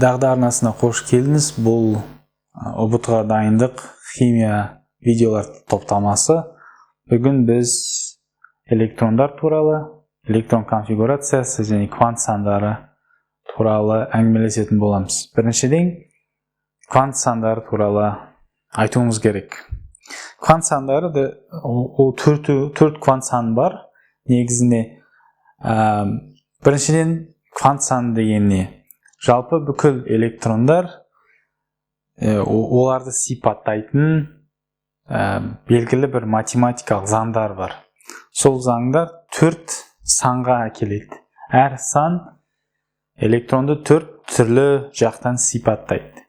Дағды арнасына қош келдіңіз. Бұл ұбт-ға дайындық химия видеолар топтамасы. Бүгін біз электрондар туралы, электрон конфигурациясы және квант сандары туралы әңгімелесетін боламыз. Біріншіден, квант сандары туралы айтуымыз керек. Квант сандары ол төрт квант саны бар. Негізінде біріншіден квант саны деген не? Жалпы бүкіл электрондар оларды сипаттайтын белгілі бір математикалық заңдар бар. Сол заңдар төрт санға әкеледі. Әр сан электронды төрт түрлі жақтан сипаттайды.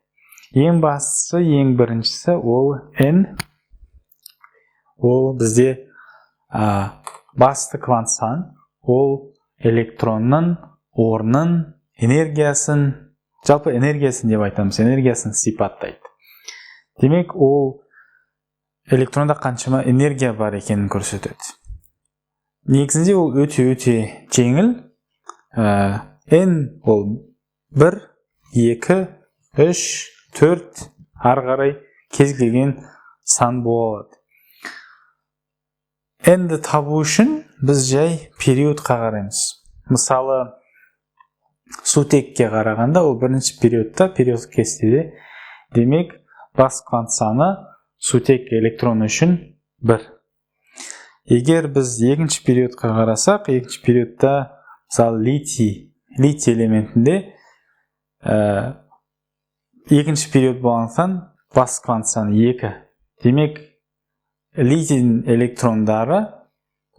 Ең бастысы, ең біріншісі ол n. Ол бізде басты квант сан. Ол электронның орнын, энергиясын, жалпы энергиясын деп айтамыз, энергиясын сипаттайды. Демек, ол электронда қаншама энергия бар екенін көрсетеді. Негізінде ол өте жеңіл. N ол 1, 2, 3, 4 ары қарай кез келген сан бола алады. N-ді табу үшін біз жай периодқа қараймыз. Мысалы, сутекке қарағанда ол бірінші периодта, периодтық кестеде. Демек, бас квант саны сутек электрон үшін 1. Егер біз екінші периодқа қарасақ, екінші периодта мысалы литий элементінде екінші период болғандықтан бас квант саны 2. Демек, литийдің электрондары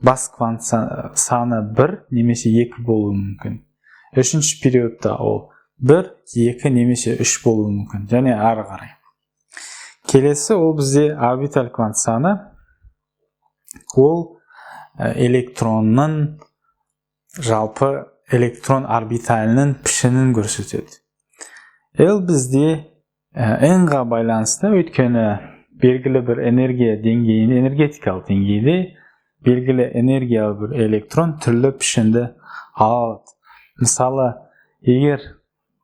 бас квант саны 1 немесе 2 болуы мүмкін. Үшінші периодта ол 1, 2 немесе 3 болуы мүмкін. Және ары қарай. Келесі ол бізде орбиталь квант саны. Ол электронның жалпы электрон орбиталінің пішінін көрсетеді. L бізде n-ға байланысты, өйткені белгілі бір энергия деңгейінде, энергетикалық деңгейде белгілі энергиялы бір электрон түрлі пішінді алады. Мысалы, егер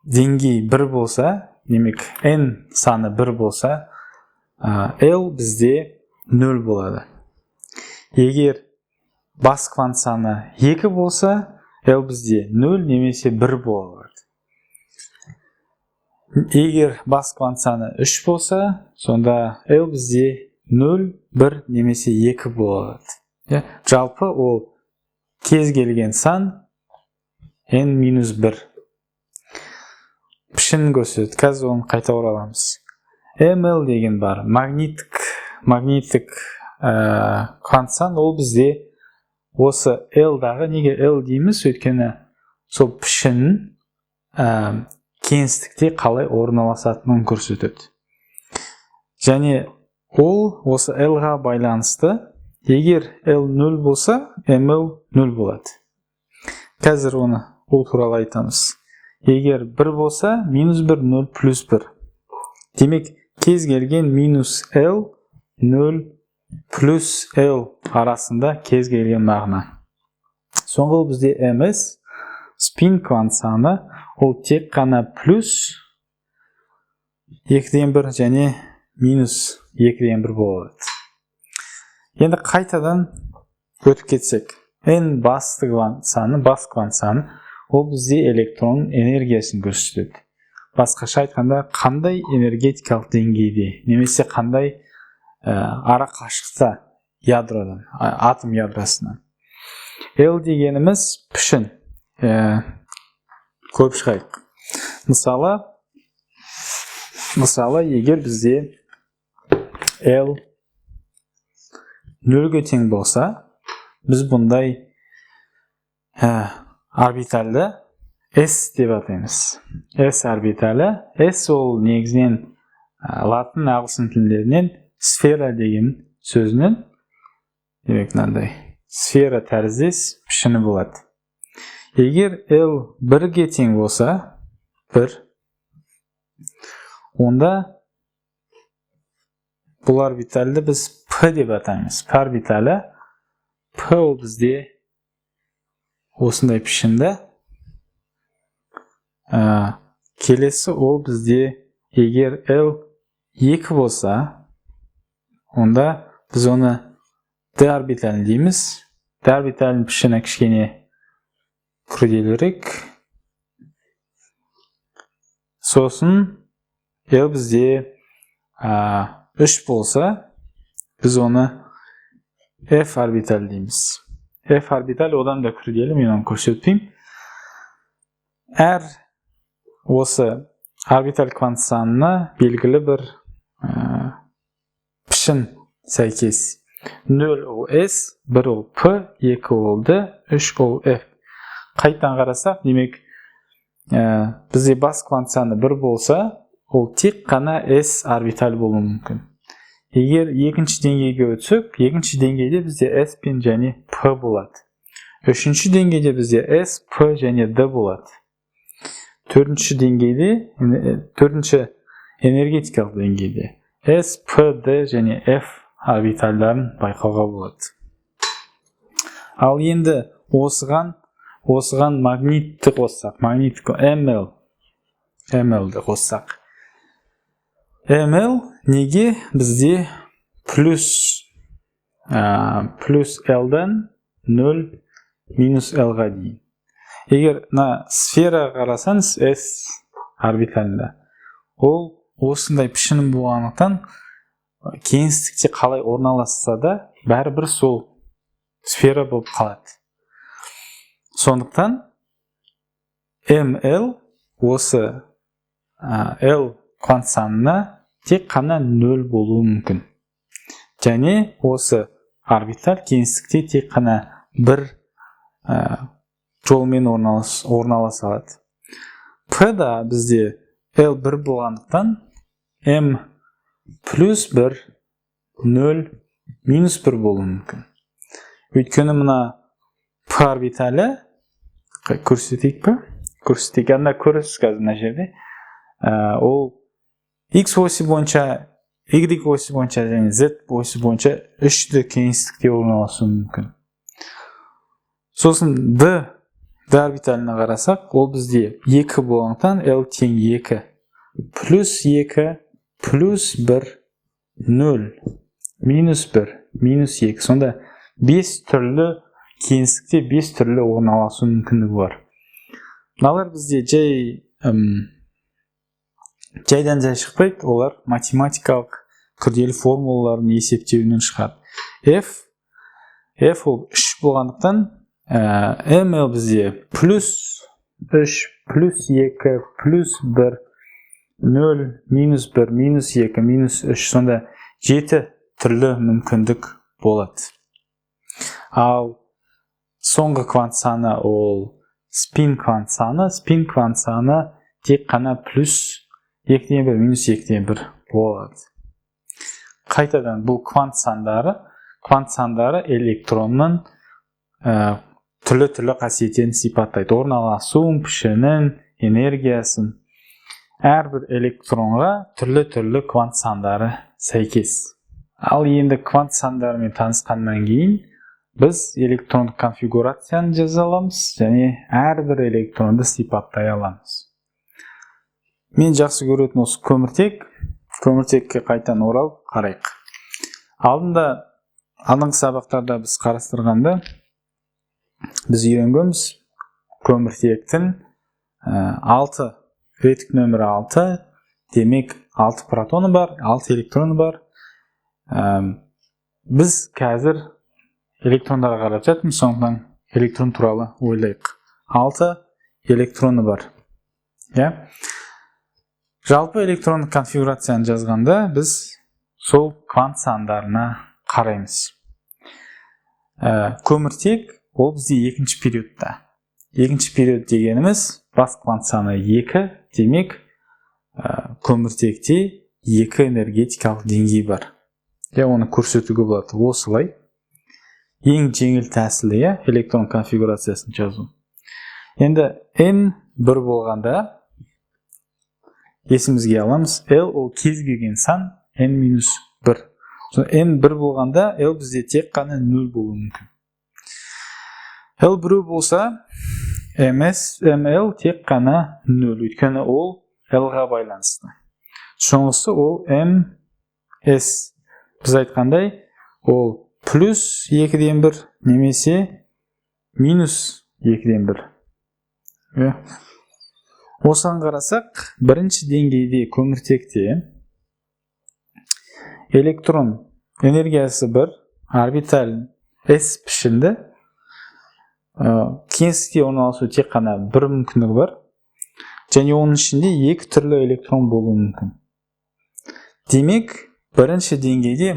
деңгей 1 болса, демек n саны 1 болса, L бізде 0 болады. Егер бас квант саны 2 болса, L бізде 0 немесе 1 болады. Егер бас квант саны 3 болса, сонда L бізде 0, 1 немесе 2 болады. Жалпы ол кез келген сан n-1. Пішін көрсетеді. Қазір оны қайта ораламыз. ML деген бар. Магниттік квант сан. Ол бізде осы L-дағы, неге L дейміз? Өйткені сол пішіннің кеңістікте қалай орналасатынын көрсетеді. Және ол осы L-ға байланысты. Егер L 0 болса, ML 0 болады. Қазір оны ол туралы айтамыз. Егер 1 болса, -1, 0, +1. Демек, кез келген -L, 0, +L арасында кез келген мағына. Соңғы бізде MS, спин квант саны, ол тек қана плюс 2-1 және минус 2-1 болады. Енді қайтадан өтіп кетсек. N басты квант саны, бас квант саны, ол бізде электронның энергиясын көрсетеді. Басқаша айтқанда, қандай энергетикалық деңгейде, немесе қандай ара қашықта ядродан, атом ядросынан. L дегеніміз пішін. Көп шығайық. Мысалы, егер бізде L 0-ге тең болса, біз бұндай орбитальды S деп атаймыз. S орбиталі. S ол негізінен латын ағылшын тілдерінен сфера деген сөзінен, демек мынандай сфера тәріздес пішіні болады. Егер L 1-ге тең болса, 1, онда бұл орбитальді біз P деп атаймыз. P орбиталі. P ол бізде осындай пішінді келесі ол бізде егер L 2 болса, онда біз оны D орбиталін дейміз. D орбиталінің пішіні кішкене күрделірек. Сосын L бізде 3 болса, біз оны F орбитал дейміз. F орбитал одан да күрделі, мен оны көрсетпеймін. Әр осы орбиталь квант санына белгілі бір пішін сәйкес. 0 ол S, 1 ол P, 2 ол D, 3 ол F. Қайтан қарасақ, демек, бізде бас квант саны 1 болса, ол тек қана S орбиталь болуы мүмкін. Егер екінші деңгейге өтсек, екінші деңгейде бізде S пен және P болады. Үшінші деңгейде бізде S, P және D болады. Төртінші деңгейде, төртінші энергетикалық деңгейде S, P, D және F орбитальдарын байқауға болады. Ал енді осыған магнитті қоссақ, магнитті ML-ді қоссақ. ML неге бізде плюс L-дан 0 минус L-ға дейін. Егер сфера қарасаңыз S орбиталында, ол осындай пішінім болғандықтан кеңістікте қалай орналасса да бәрібір сол сфера болып қалады. Сондықтан ML осы L квант санына тек қана 0 болуы мүмкін. Және осы орбиталь кеңістікте тек қана бір жолмен орналаса алады. P да бізде L1 болғандықтан M плюс 1, 0, минус 1 болуы мүмкін. Өйткені мұна P орбиталі, көрсетейік пе? Көрсетейік, анда көресіз қазір мына жерде. Ол X оси бойынша, Y оси бойынша және Z оси бойынша үшті кеңістікте орналасуы мүмкін. Сосын D орбиталына қарасақ, ол бізде 2 болғандықтан L тең 2, плюс 2, плюс 1, 0, минус 1, минус 2. Сонда 5 түрлі кеңістікте 5 түрлі орналасу мүмкіндігі бар. Мыналар бізде жайдан жай шықпайды, олар математикалық күрделі формулаларын есептеуінен шығады. F ол 3 болғандықтан ML бізде плюс 3, плюс 2, плюс 1, 0, минус 1, минус 2, минус 3. Сонда 7 түрлі мүмкіндік болады. Ал соңғы квант саны ол спин квант саны. Спин квант саны тек қана плюс 2-1, минус 2-1 болады. Қайтадан бұл квант сандары электронның түрлі қасиетін сипаттайды. Орналасуын, пішінін, энергиясын. Әрбір электронға түрлі квант сандары сәйкес. Ал енді квант сандарымен танысқаннан кейін біз электрондық конфигурацияны жаза аламыз және әрбір электронды сипаттай аламыз. Мен жақсы көретін осы көміртекке қайтан оралып қарайық. Алдыңғы сабақтарда біз қарастырғанда біз үйренгенбіз көміртектің 6 ретік нөмірі 6, демек 6 протоны бар, 6 электроны бар. Біз қазір электрондарға қарап жатырмыз, сондықтан электрон туралы ойлайық. 6 электроны бар. Жалпы электрондық конфигурацияны жазғанда біз сол квант сандарына қараймыз. Көміртек ол бізде екінші периодта. Екінші период дегеніміз бас квант саны 2, демек көміртекте 2 энергетикалық деңгей бар. Оны көрсетуге болады осылай. Ең жеңіл тәсілі электрон конфигурациясын жазу. Енді N 1 болғанда есімізге аламыз. L ол кез келген сан N-1. N 1 болғанда L бізде тек қана 0 болуы мүмкін. L 1 болса ML тек қана 0. Өйткені ол L-ға байланысты. Соңғысы ол ms. Біз айтқандай, ол плюс 2-ден 1 немесе минус 2-ден 1. Осыған қарасақ, бірінші деңгейде көміртекте электрон энергиясы 1, орбиталь S пішінді, кеңістікте орналасу тек қана бір мүмкіндігі бар, және оның ішінде 2 түрлі электрон болуы мүмкін. Демек, бірінші деңгейде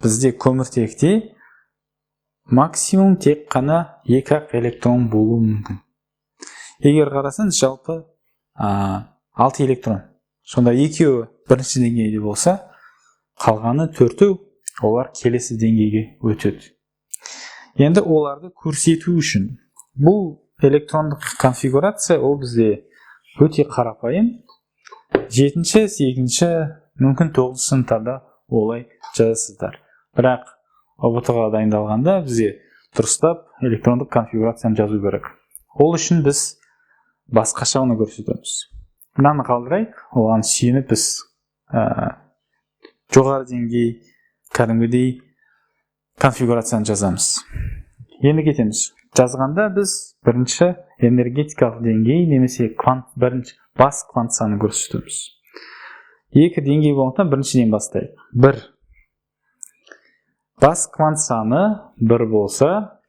бізде көміртекте максимум тек қана 2 электрон болуы мүмкін. Егер қарасаңыз, жалпы 6 электрон. Сонда 2-і бірінші деңгейде болса, қалғаны 4-і олар келесі деңгейге өтеді. Енді оларды көрсету үшін бұл электрондық конфигурация ол бізде өте қарапайым. 7-ші, 8-ші, мүмкін 9-шы сыныптарда олай жазасыздар. Бірақ ұбт-ға дайындалғанда бізде дұрыстап электрондық конфигурацияны жазу керек. Ол үшін біз басқаша оны көрсетеміз. Мынаны қалдырайық, оған сүйеніп біз жоғары деңгей, кәдімгідей конфигурацияны жазамыз. Енді кетеміз. Жазғанда біз бірінші энергетикалық деңгей немесе бас квант саны көрсетеміз. 2 деңгей болғандықтан біріншіден бастайық. 1. Бас квант саны 1 болса,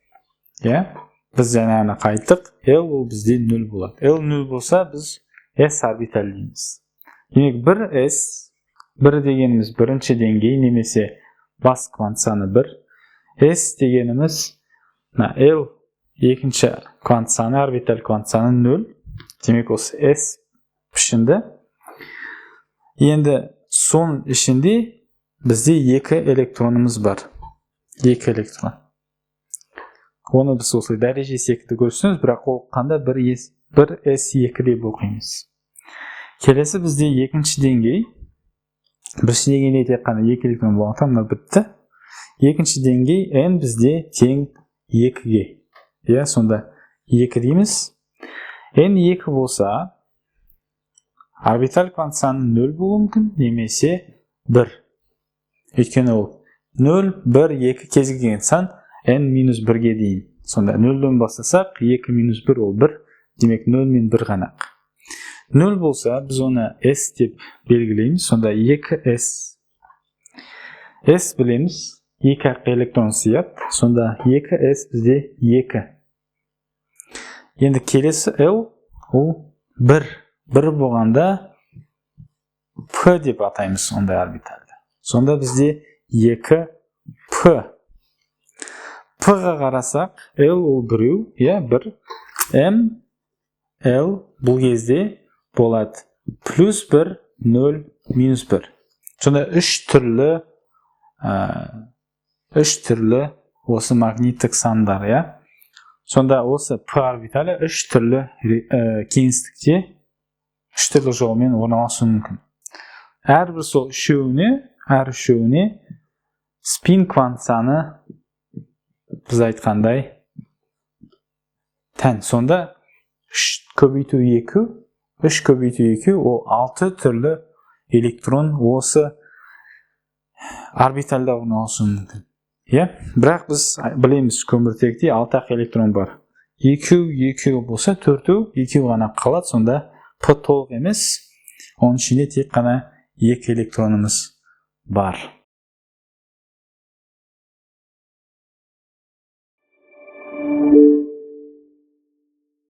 біз жаңағыны қайттық, L ол бізде 0 болады. L 0 болса, біз S орбиталь дейміз. Демек 1S, 1 дегеніміз бірінші деңгей немесе бас квант саны 1. S дегеніміз L екінші квант саны, орбиталь квант саны 0. Демек осы S пішінді. Енді соның ішінде бізде 2 электронымыз бар. 2 электрон. Оны біз осылай дәреже секілді көрсеңіз, бірақ оқығанда 1S2 деп оқимыз. Келесі бізде екінші деңгей. Бірінші деңгейде тек қана 2 электрон болғандықтан мына бітті. Екінші деңгей n бізде тең 2-ге. Сонда 2 дейміз. n 2 болса, орбиталь квант саны 0 болуы мүмкін, немесе 1. Өйткені ол 0, 1, 2 кез келген сан n-1-ге дейін. Сонда 0-ден бастасақ, 2-1 ол 1, демек 0 мен 1 ғана. 0 болса, біз оны S деп белгілейміз. Сонда 2S. S білеміз, 2 электрон сияды. Сонда 2S бізде 2. Енді келесі L, ол 1. 1 болғанда P деп атаймыз ондай орбитальды. Сонда бізде 2P. P-ға қарасақ, L ол біреу, 1. M, L бұл кезде болады плюс 1, 0, минус 1. Сонда 3 түрлі осы магниттік сандар, Сонда осы P орбиталі 3 түрлі кеңістікте 3 түрлі жолмен орналасуы мүмкін. Әрбір сол үшеуіне спин квант саны біз айтқандай тән. Сонда 3 көбейту 2 ол 6 түрлі электрон осы орбитальда орналасуы мүмкін. Бірақ біз білеміз көміртекте 6 электрон бар. 2 болса 4 ғана қалады. Сонда P толық емес. Оның ішінде тек қана 2 электронымыз бар.